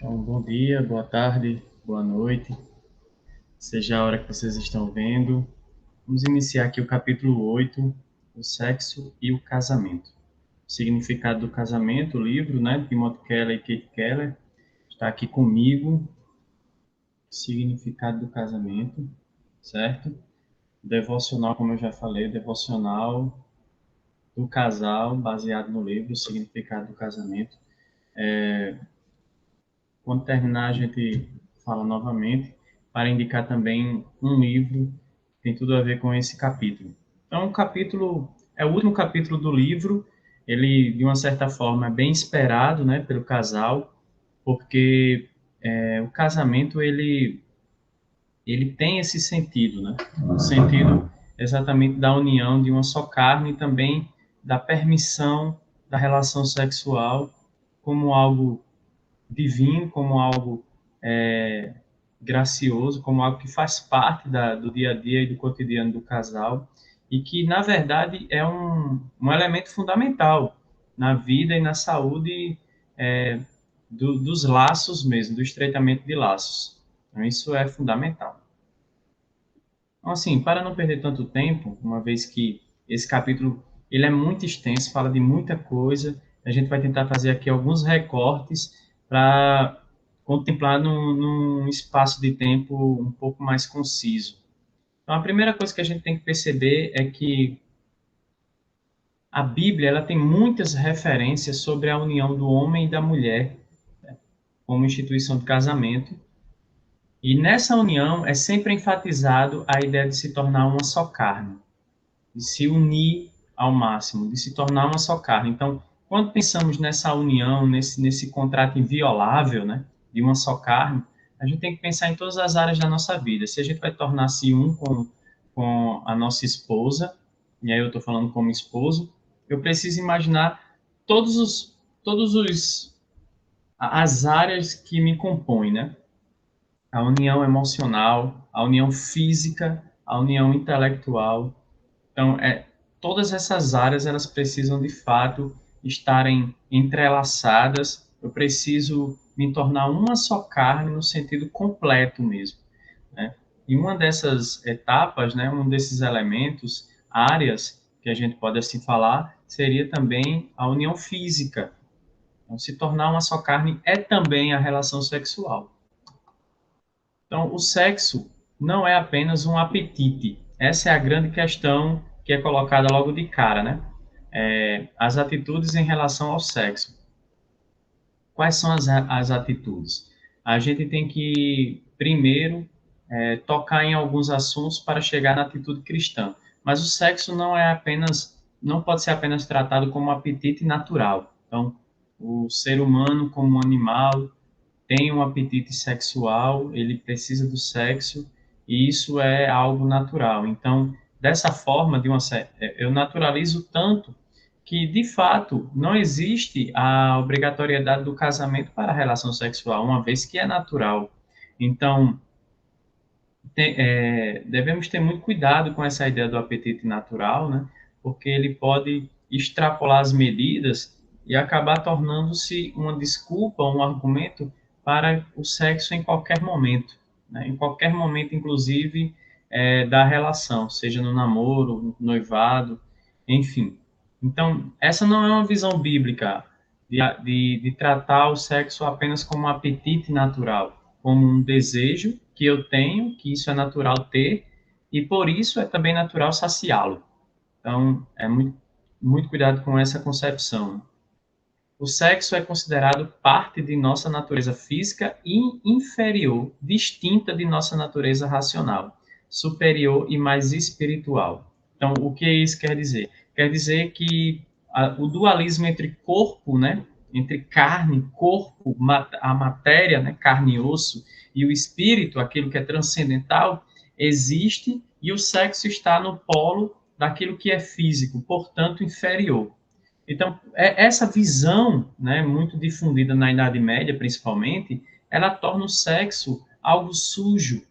Então, bom dia, boa tarde, boa noite, seja a hora que vocês estão vendo. Vamos iniciar aqui o capítulo 8, o sexo e o casamento. O significado do casamento, o livro, né, de Timothy Keller e Kate Keller, está aqui comigo. Significado do casamento, certo? Devocional, como eu já falei, devocional do casal, baseado no livro, o significado do casamento. Quando terminar, a gente fala novamente para indicar também um livro que tem tudo a ver com esse capítulo. Então, o capítulo é o último capítulo do livro. Ele, de uma certa forma, é bem esperado, né, pelo casal, porque o casamento ele tem esse sentido, né? O sentido exatamente da união de uma só carne e também da permissão da relação sexual como algo divino, como algo é, gracioso, como algo que faz parte do dia a dia e do cotidiano do casal, e que, na verdade, é um elemento fundamental na vida e na saúde dos laços mesmo, do estreitamento de laços. Então, isso é fundamental. Então, assim, para não perder tanto tempo, uma vez que esse capítulo ele é muito extenso, fala de muita coisa, a gente vai tentar fazer aqui alguns recortes para contemplar num espaço de tempo um pouco mais conciso. Então, a primeira coisa que a gente tem que perceber é que a Bíblia ela tem muitas referências sobre a união do homem e da mulher como instituição de casamento, e nessa união é sempre enfatizado a ideia de se tornar uma só carne, de se unir ao máximo, de se tornar uma só carne. Então, quando pensamos nessa união, nesse contrato inviolável, né, de uma só carne, a gente tem que pensar em todas as áreas da nossa vida. Se a gente vai tornar-se um com a nossa esposa, e aí eu estou falando como esposo, eu preciso imaginar todos as áreas que me compõem, né? A união emocional, a união física, a união intelectual. Então, todas essas áreas elas precisam de fato estarem entrelaçadas. Eu preciso me tornar uma só carne no sentido completo mesmo, né? E uma dessas etapas, né, um desses elementos, áreas que a gente pode assim falar, seria também a união física. Então, se tornar uma só carne é também a relação sexual. Então, o sexo não é apenas um apetite. Essa é a grande questão que é colocada logo de cara, né? As atitudes em relação ao sexo. Quais são as atitudes? A gente tem que, primeiro, tocar em alguns assuntos para chegar na atitude cristã. Mas o sexo não pode ser apenas tratado como um apetite natural. Então, o ser humano, como um animal, tem um apetite sexual, ele precisa do sexo, e isso é algo natural. Então, dessa forma, eu naturalizo tanto que, de fato, não existe a obrigatoriedade do casamento para a relação sexual, uma vez que é natural. Então, devemos ter muito cuidado com essa ideia do apetite natural, né? Porque ele pode extrapolar as medidas e acabar tornando-se uma desculpa, um argumento para o sexo em qualquer momento, né? Em qualquer momento, inclusive, da relação, seja no namoro, no noivado, enfim. Então, essa não é uma visão bíblica de tratar o sexo apenas como um apetite natural, como um desejo que eu tenho, que isso é natural ter, e por isso é também natural saciá-lo. Então, muito cuidado com essa concepção. O sexo é considerado parte de nossa natureza física e inferior, distinta de nossa natureza racional, superior e mais espiritual. Então, o que isso quer dizer? Quer dizer que o dualismo entre corpo, né, entre carne, corpo, a matéria, né, carne e osso, e o espírito, aquilo que é transcendental, existe e o sexo está no polo daquilo que é físico, portanto inferior. Então, essa visão, né, muito difundida na Idade Média, principalmente, ela torna o sexo algo sujo.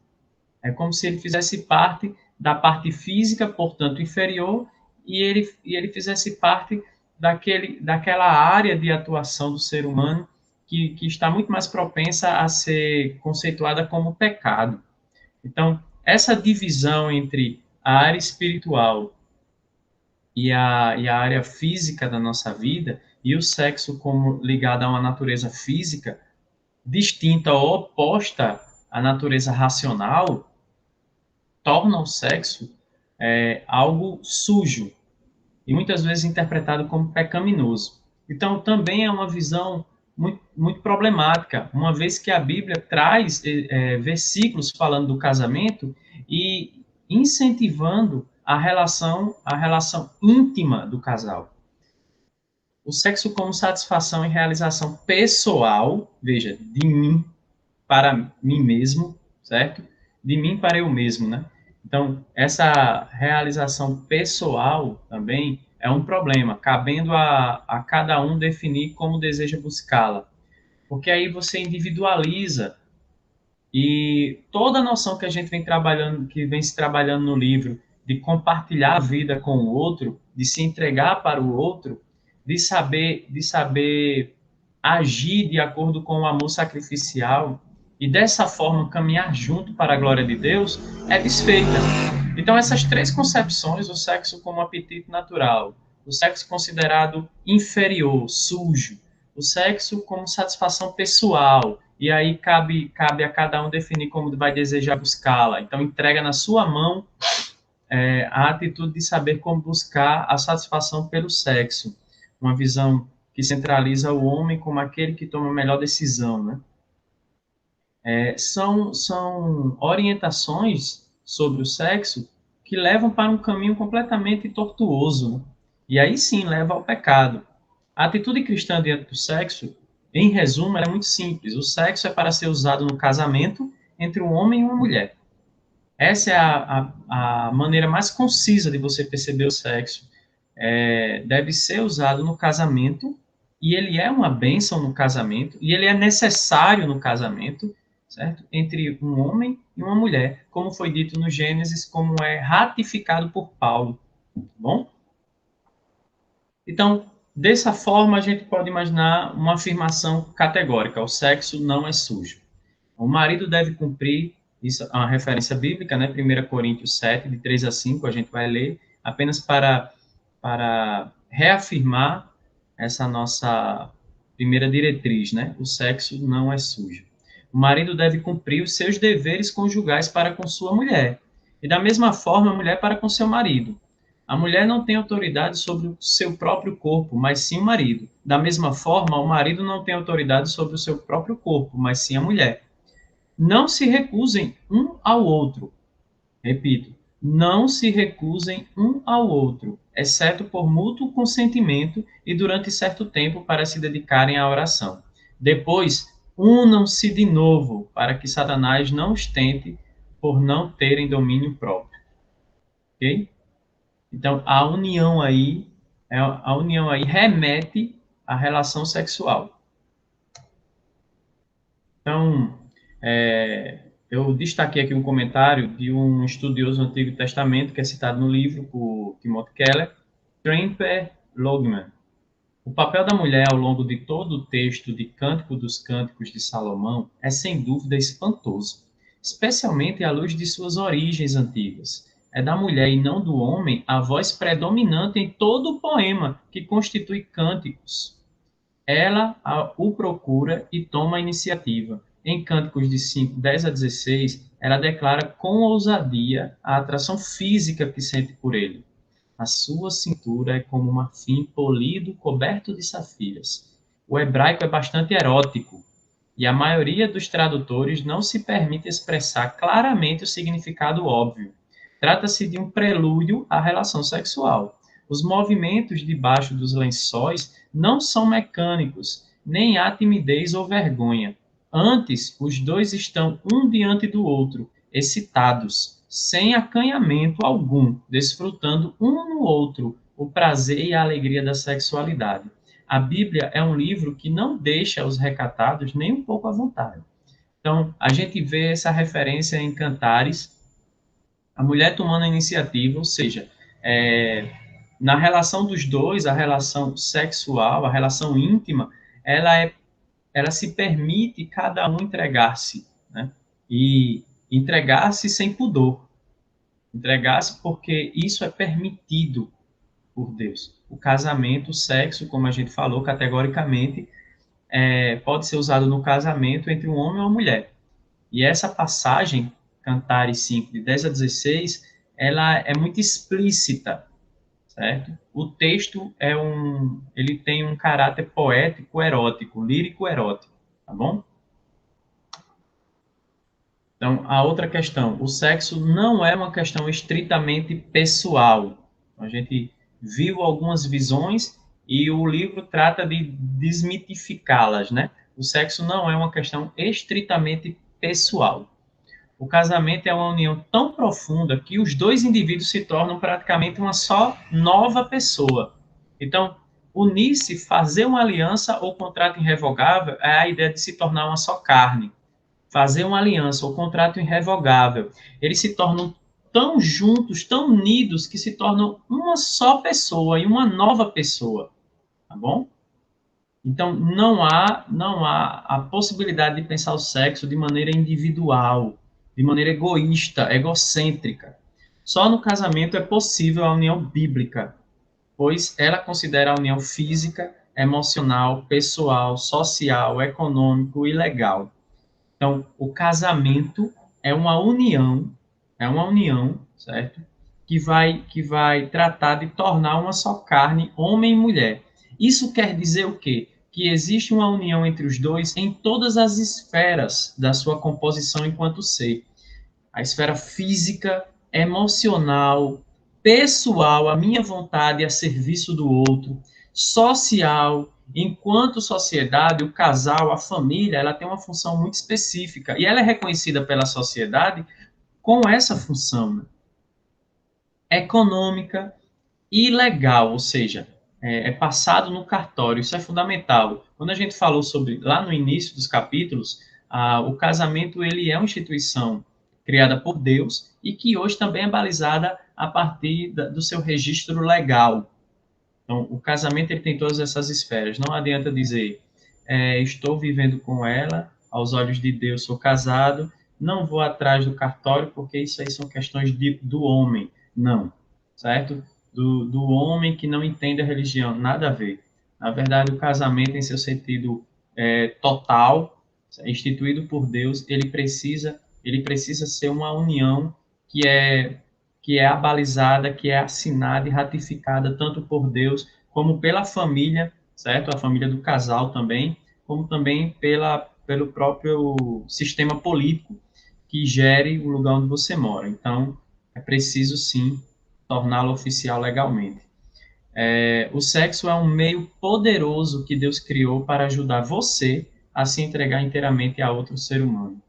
É como se ele fizesse parte da parte física, portanto inferior, e ele fizesse parte daquela área de atuação do ser humano que está muito mais propensa a ser conceituada como pecado. Então, essa divisão entre a área espiritual e a área física da nossa vida, e o sexo como ligado a uma natureza física, distinta ou oposta à natureza racional, torna o sexo algo sujo e muitas vezes interpretado como pecaminoso. Então, também é uma visão muito, muito problemática, uma vez que a Bíblia traz versículos falando do casamento e incentivando a relação íntima do casal. O sexo como satisfação e realização pessoal, veja, de mim para mim mesmo, certo? De mim para eu mesmo, né? Então, essa realização pessoal também é um problema, cabendo a cada um definir como deseja buscá-la. Porque aí você individualiza e toda a noção que a gente vem trabalhando, que vem se trabalhando no livro, de compartilhar a vida com o outro, de se entregar para o outro, de saber agir de acordo com o amor sacrificial e dessa forma caminhar junto para a glória de Deus, é desfeita. Então essas três concepções, o sexo como apetite natural, o sexo considerado inferior, sujo, o sexo como satisfação pessoal, e aí cabe a cada um definir como vai desejar buscá-la. Então, entrega na sua mão a atitude de saber como buscar a satisfação pelo sexo. Uma visão que centraliza o homem como aquele que toma a melhor decisão, né? São orientações sobre o sexo que levam para um caminho completamente tortuoso, né? E aí sim leva ao pecado. A atitude cristã diante do sexo, em resumo, é muito simples. O sexo é para ser usado no casamento entre um homem e uma mulher. Essa é a maneira mais concisa de você perceber o sexo. Deve ser usado no casamento, e ele é uma bênção no casamento, e ele é necessário no casamento, certo? Entre um homem e uma mulher, como foi dito no Gênesis, como é ratificado por Paulo. Tá bom? Então, dessa forma, a gente pode imaginar uma afirmação categórica: o sexo não é sujo. O marido deve cumprir, isso é uma referência bíblica, né? 1 Coríntios 7, de 3 a 5, a gente vai ler, apenas para reafirmar essa nossa primeira diretriz, né? O sexo não é sujo. O marido deve cumprir os seus deveres conjugais para com sua mulher, e da mesma forma a mulher para com seu marido. A mulher não tem autoridade sobre o seu próprio corpo, mas sim o marido. Da mesma forma, o marido não tem autoridade sobre o seu próprio corpo, mas sim a mulher. Não se recusem um ao outro. Repito, não se recusem um ao outro, exceto por mútuo consentimento e durante certo tempo para se dedicarem à oração. Depois, unam-se de novo, para que Satanás não os tente por não terem domínio próprio. Ok? Então, a união aí remete à relação sexual. Então, eu destaquei aqui um comentário de um estudioso do Antigo Testamento, que é citado no livro por Timothy Keller, Tremper Logman. O papel da mulher ao longo de todo o texto de Cântico dos Cânticos de Salomão é sem dúvida espantoso, especialmente à luz de suas origens antigas. É da mulher e não do homem a voz predominante em todo o poema que constitui Cânticos. Ela o procura e toma a iniciativa. Em Cânticos de 5, 10 a 16, ela declara com ousadia a atração física que sente por ele. A sua cintura é como marfim polido coberto de safiras. O hebraico é bastante erótico, e a maioria dos tradutores não se permite expressar claramente o significado óbvio. Trata-se de um prelúdio à relação sexual. Os movimentos debaixo dos lençóis não são mecânicos, nem há timidez ou vergonha. Antes, os dois estão um diante do outro, excitados, sem acanhamento algum, desfrutando um no outro o prazer e a alegria da sexualidade. A Bíblia é um livro que não deixa os recatados nem um pouco à vontade. Então, a gente vê essa referência em Cantares, a mulher tomando a iniciativa, ou seja, é, na relação dos dois, a relação sexual, a relação íntima, ela ela se permite cada um entregar-se, né? E entregar-se sem pudor. Entregar-se porque isso é permitido por Deus. O casamento, o sexo, como a gente falou categoricamente, pode ser usado no casamento entre um homem e uma mulher. E essa passagem, Cantares 5, de 10 a 16, ela é muito explícita, certo? O texto ele tem um caráter poético, erótico, lírico erótico, tá bom? Então, a outra questão, o sexo não é uma questão estritamente pessoal. A gente viu algumas visões e o livro trata de desmitificá-las, né? O sexo não é uma questão estritamente pessoal. O casamento é uma união tão profunda que os dois indivíduos se tornam praticamente uma só nova pessoa. Então, unir-se, fazer uma aliança ou contrato irrevogável é a ideia de se tornar uma só carne. Fazer uma aliança ou contrato irrevogável. Eles se tornam tão juntos, tão unidos, que se tornam uma só pessoa e uma nova pessoa. Tá bom? Então, não há a possibilidade de pensar o sexo de maneira individual, de maneira egoísta, egocêntrica. Só no casamento é possível a união bíblica, pois ela considera a união física, emocional, pessoal, social, econômico e legal. Então, o casamento é uma união, certo? Que vai tratar de tornar uma só carne, homem e mulher. Isso quer dizer o quê? Que existe uma união entre os dois em todas as esferas da sua composição enquanto ser. A esfera física, emocional, pessoal, a minha vontade a serviço do outro, social, enquanto sociedade, o casal, a família, ela tem uma função muito específica e ela é reconhecida pela sociedade com essa função, né? Econômica e legal, ou seja, é passado no cartório, isso é fundamental. Quando a gente falou sobre, lá no início dos capítulos, o casamento ele é uma instituição criada por Deus e que hoje também é balizada a partir do seu registro legal. Então, o casamento ele tem todas essas esferas. Não adianta dizer, estou vivendo com ela, aos olhos de Deus sou casado, não vou atrás do cartório porque isso aí são questões do homem. Não, certo? Do homem que não entende a religião, nada a ver. Na verdade, o casamento, em seu sentido total, instituído por Deus, ele precisa ser uma união que é abalizada, que é assinada e ratificada tanto por Deus como pela família, certo? A família do casal também, como também pelo próprio sistema político que gere o lugar onde você mora. Então, é preciso sim torná-lo oficial legalmente. O sexo é um meio poderoso que Deus criou para ajudar você a se entregar inteiramente a outro ser humano.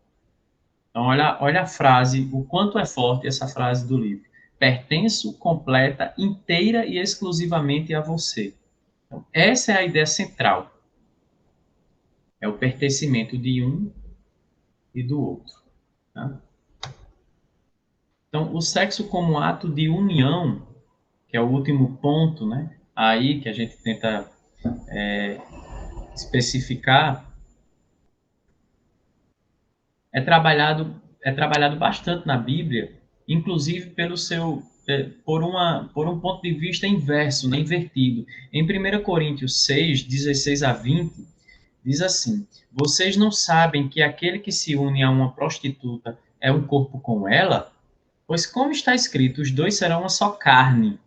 Então, olha a frase, o quanto é forte essa frase do livro. Pertenço completa, inteira e exclusivamente a você. Então, essa é a ideia central. É o pertencimento de um e do outro. Tá? Então, o sexo como ato de união, que é o último ponto, né? Aí que a gente tenta especificar, é trabalhado bastante na Bíblia, inclusive por um ponto de vista inverso, né, invertido. Em 1 Coríntios 6, 16 a 20, diz assim: vocês não sabem que aquele que se une a uma prostituta é um corpo com ela? Pois como está escrito, os dois serão uma só carne.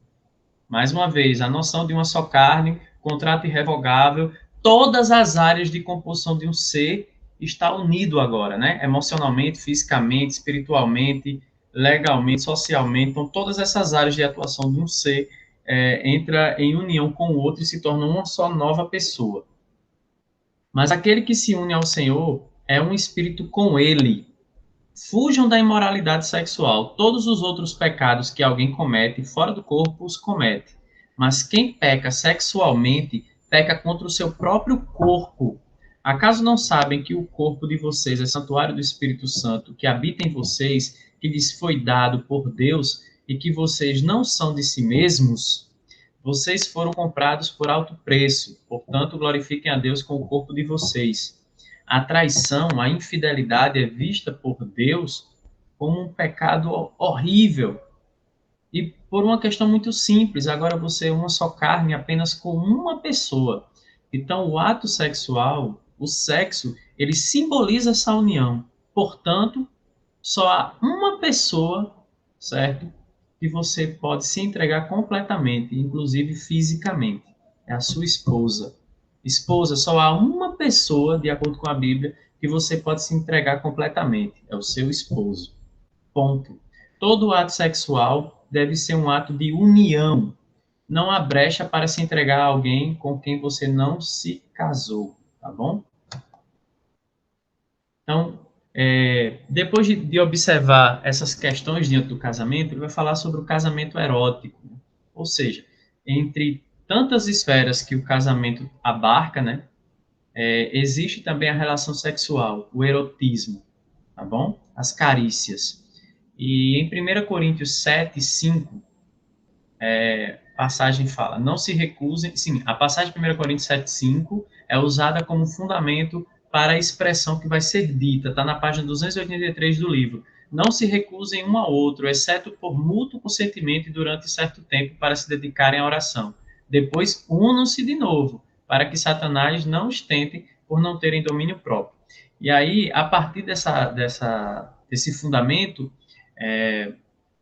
Mais uma vez, a noção de uma só carne, contrato irrevogável, todas as áreas de composição de um ser está unido agora, né? Emocionalmente, fisicamente, espiritualmente, legalmente, socialmente. Então, todas essas áreas de atuação de um ser entra em união com o outro e se torna uma só nova pessoa. Mas aquele que se une ao Senhor é um espírito com ele. Fujam da imoralidade sexual. Todos os outros pecados que alguém comete fora do corpo os comete. Mas quem peca sexualmente peca contra o seu próprio corpo. Acaso não sabem que o corpo de vocês é santuário do Espírito Santo, que habita em vocês, que lhes foi dado por Deus, e que vocês não são de si mesmos? Vocês foram comprados por alto preço, portanto, glorifiquem a Deus com o corpo de vocês. A traição, a infidelidade é vista por Deus como um pecado horrível. E por uma questão muito simples, agora você é uma só carne apenas com uma pessoa. Então, o ato sexual, o sexo, ele simboliza essa união. Portanto, só há uma pessoa, certo? Que você pode se entregar completamente, inclusive fisicamente. É a sua esposa. Esposa, só há uma pessoa, de acordo com a Bíblia, que você pode se entregar completamente. É o seu esposo. Ponto. Todo ato sexual deve ser um ato de união. Não há brecha para se entregar a alguém com quem você não se casou, tá bom? Então, depois de observar essas questões diante do casamento, ele vai falar sobre o casamento erótico. Ou seja, entre tantas esferas que o casamento abarca, né, existe também a relação sexual, o erotismo, tá bom? As carícias. E em 1 Coríntios 7, 5, a passagem fala, não se recusem, sim, a passagem de 1 Coríntios 7, 5 é usada como fundamento para a expressão que vai ser dita, está na página 283 do livro. Não se recusem um ao outro, exceto por mútuo consentimento e durante certo tempo para se dedicarem à oração. Depois unam-se de novo, para que Satanás não os tente por não terem domínio próprio. E aí, a partir desse fundamento,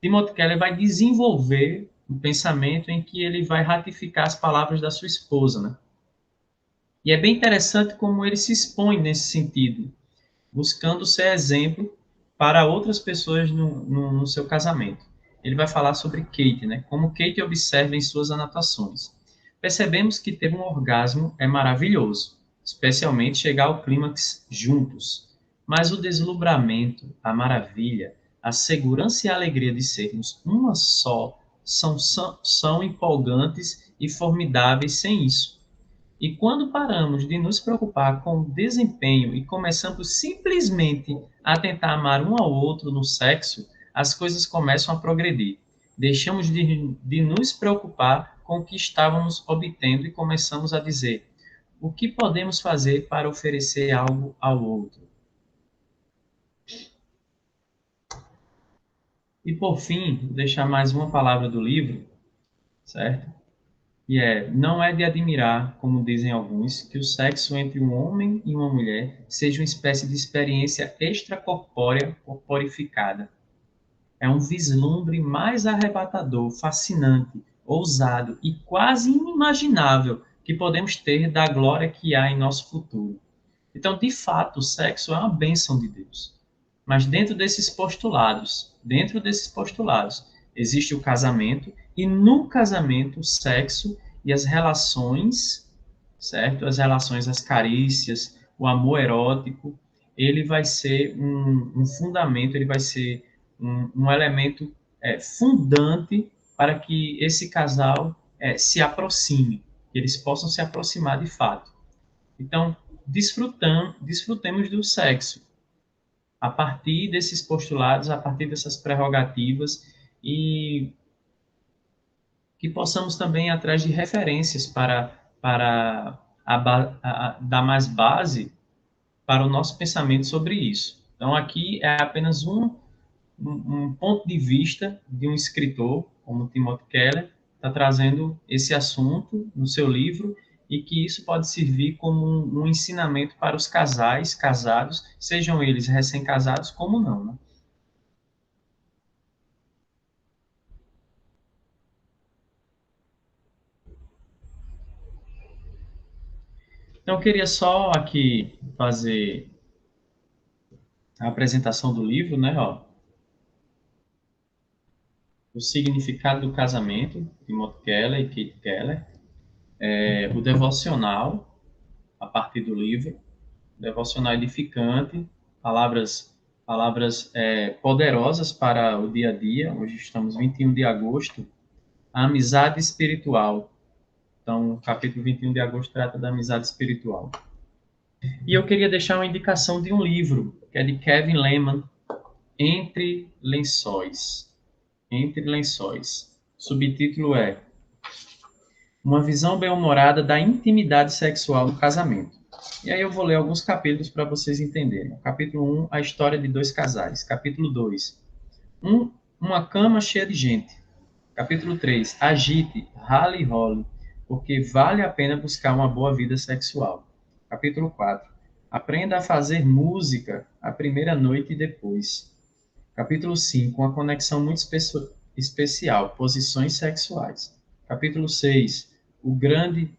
Timothy Keller vai desenvolver um pensamento em que ele vai ratificar as palavras da sua esposa, né? E é bem interessante como ele se expõe nesse sentido, buscando ser exemplo para outras pessoas no seu casamento. Ele vai falar sobre Kate, né? Como Kate observa em suas anotações. Percebemos que ter um orgasmo é maravilhoso, especialmente chegar ao clímax juntos. Mas o deslumbramento, a maravilha, a segurança e a alegria de sermos uma só são empolgantes e formidáveis sem isso. E quando paramos de nos preocupar com o desempenho e começamos simplesmente a tentar amar um ao outro no sexo, as coisas começam a progredir. Deixamos de nos preocupar com o que estávamos obtendo e começamos a dizer: o que podemos fazer para oferecer algo ao outro? E por fim, vou deixar mais uma palavra do livro, certo? Não é de admirar, como dizem alguns, que o sexo entre um homem e uma mulher seja uma espécie de experiência extracorpórea corporificada. É um vislumbre mais arrebatador, fascinante, ousado e quase inimaginável que podemos ter da glória que há em nosso futuro. Então, de fato, o sexo é uma bênção de Deus. Mas dentro desses postulados, existe o casamento, e no casamento, o sexo e as relações, certo? As relações, as carícias, o amor erótico, ele vai ser um fundamento, ele vai ser um elemento fundante para que esse casal se aproxime, que eles possam se aproximar de fato. Então, desfrutemos do sexo a partir desses postulados, a partir dessas prerrogativas e que possamos também ir atrás de referências para dar mais base para o nosso pensamento sobre isso. Então, aqui é apenas um ponto de vista de um escritor, como Timothy Keller, está trazendo esse assunto no seu livro e que isso pode servir como um ensinamento para os casais casados, sejam eles recém-casados como não, né? Então, eu queria só aqui fazer a apresentação do livro, né? Ó, o significado do casamento, Timothy Keller e Kate Keller, o devocional, a partir do livro, devocional edificante, palavras poderosas para o dia a dia. Hoje estamos 21 de agosto, a amizade espiritual. Então, o capítulo 21 de agosto trata da amizade espiritual. E eu queria deixar uma indicação de um livro, que é de Kevin Lehman, Entre Lençóis. Entre Lençóis. O subtítulo é Uma visão bem-humorada da intimidade sexual no casamento. E aí eu vou ler alguns capítulos para vocês entenderem. Capítulo 1, a história de dois casais. Capítulo 2, uma cama cheia de gente. Capítulo 3, agite, rale e role, porque vale a pena buscar uma boa vida sexual. Capítulo 4, aprenda a fazer música a primeira noite e depois. Capítulo 5, uma conexão muito especial, posições sexuais. Capítulo 6, o grande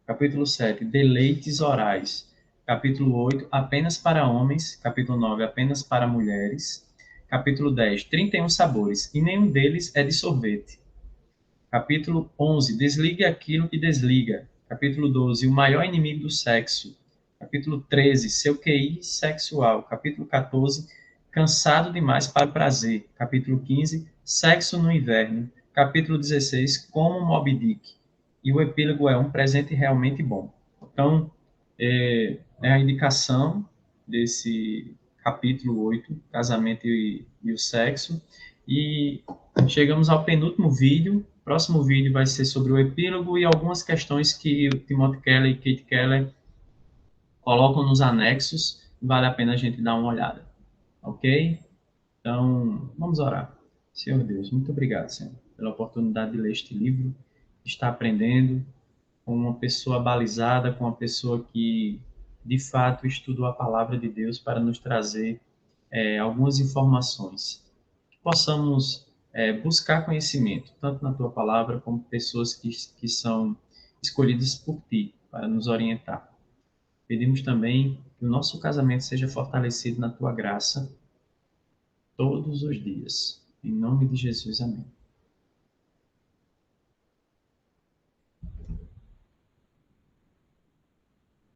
Capítulo 7, deleites orais. Capítulo 8, apenas para homens. Capítulo 9, apenas para mulheres. Capítulo 10, 31 sabores, e nenhum deles é de sorvete. Capítulo 11, desligue aquilo que desliga. Capítulo 12, o maior inimigo do sexo. Capítulo 13, seu QI sexual. Capítulo 14, cansado demais para o prazer. Capítulo 15, sexo no inverno. Capítulo 16, como Moby Dick. E o epílogo é um presente realmente bom. Então, é a indicação desse capítulo 8, casamento e o sexo. E chegamos ao penúltimo vídeo. O próximo vídeo vai ser sobre o epílogo e algumas questões que o Timothy Keller e Kate Keller colocam nos anexos. Vale a pena a gente dar uma olhada. Ok? Então, vamos orar. Senhor Deus, muito obrigado, Senhor, pela oportunidade de ler este livro, de estar aprendendo com uma pessoa balizada, com uma pessoa que, de fato, estudou a palavra de Deus para nos trazer algumas informações. Que possamos buscar conhecimento, tanto na tua palavra, como pessoas que são escolhidas por ti para nos orientar. Pedimos também que o nosso casamento seja fortalecido na tua graça todos os dias. Em nome de Jesus, amém.